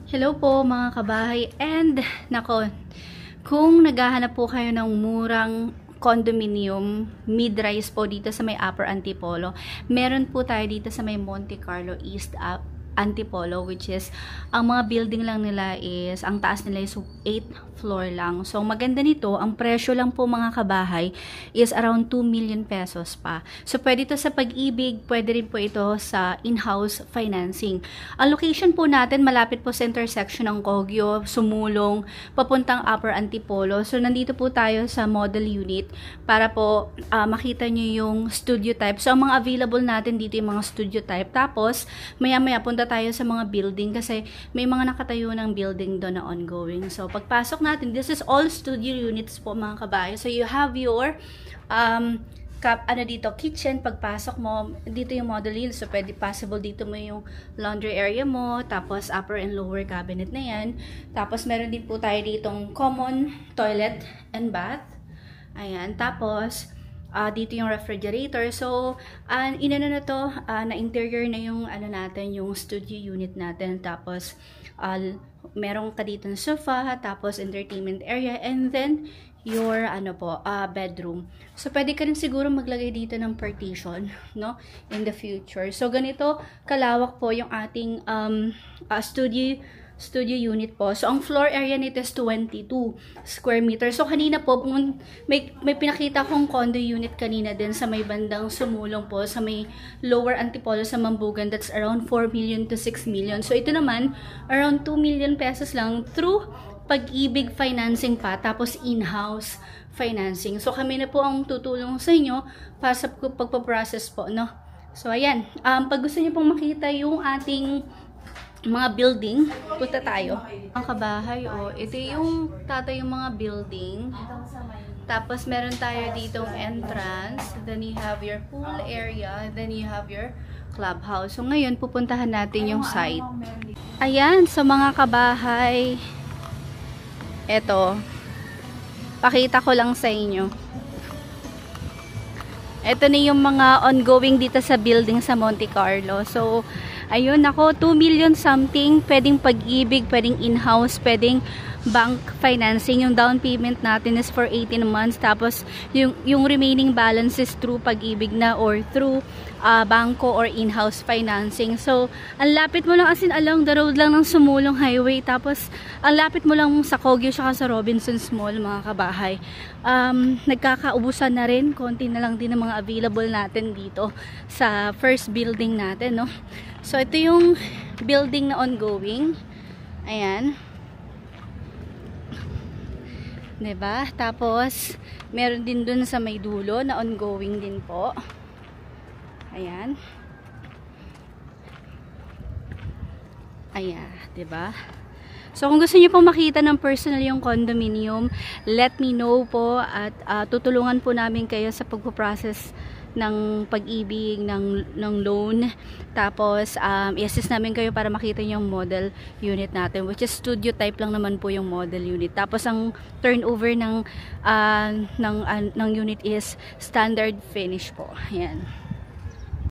Hello po mga kabahay, and nako, kung naghahanap po kayo ng murang condominium mid-rise po dito sa may Upper Antipolo, meron po tayo dito sa may Monte Carlo East Antipolo, which is ang mga building lang nila is, ang taas nila is 8th floor lang. So maganda nito, ang presyo lang po mga kabahay is around 2 million pesos pa. So pwede ito sa Pag-ibig, pwede rin po ito sa in-house financing. Ang location po natin malapit po sa intersection ng Kogyo, Sumulong, papuntang Upper Antipolo. So nandito po tayo sa model unit para po makita nyo yung studio type. So ang mga available natin dito yung mga studio type. Tapos maya-maya punta tayo sa mga building kasi may mga nakatayo ng building doon na ongoing. So pagpasok natin, this is all studio units po mga kabayo. So you have your dito, kitchen. Pagpasok mo, dito yung model unit. So pwede possible dito mo yung laundry area mo, tapos upper and lower cabinet na yan. Tapos meron din po tayo ditong common toilet and bath. Ayan, tapos dito yung refrigerator. So, inano na to, na interior na yung natin, yung studio unit natin. Tapos, meron ka dito ng sofa, tapos entertainment area, and then your bedroom. So, pwede ka rin siguro maglagay dito ng partition, no? In the future. So, ganito kalawak po yung ating studio unit po. So, ang floor area nito is 22 square meters. So, kanina po, may pinakita kong condo unit kanina din sa may bandang Sumulong po, sa may lower Antipolo sa Mambugan. That's around 4 million to 6 million. So, ito naman, around 2 million pesos lang through Pag-ibig financing pa, tapos in-house financing. So, kami na po ang tutulong sa inyo para sa pagpaprocess po, no? So, ayan. Pag gusto niyo pong makita yung ating mga building, punta tayo. Ang kabahay, ito yung yung mga building. Tapos meron tayo ditong entrance, then you have your pool area, then you have your clubhouse. So ngayon pupuntahan natin yung site. Ayan, so mga kabahay, eto, pakita ko lang sa inyo. Ito na yung mga ongoing dito sa building sa Monte Carlo. So, ayun, ako, 2 million something, pwedeng Pag-ibig, pwedeng in-house, pwedeng bank financing. Yung down payment natin is for 18 months. Tapos, yung remaining balance is through Pag-ibig na or through bangko or in-house financing. So, ang lapit mo lang, as in along the road lang ng Sumulong Highway. Tapos, ang lapit mo lang sa Kogyo saka sa Robinsons Mall, mga kabahay. Nagkakaubusan na rin. Konti na lang din ang mga available natin dito sa first building natin, no? So, ito yung building na ongoing. Ayan. Diba? Tapos, meron din dun sa may dulo na ongoing din po. Ayan. Ayan. Diba? So, kung gusto niyo pong makita ng personal yung condominium, let me know po at tutulungan po namin kayo sa pagpo-process ng Pag-ibig, ng loan. Tapos, i-assist namin kayo para makita niyo yung model unit natin, which is studio type lang naman po yung model unit. Tapos, ang turnover ng unit is standard finish po. Ayan.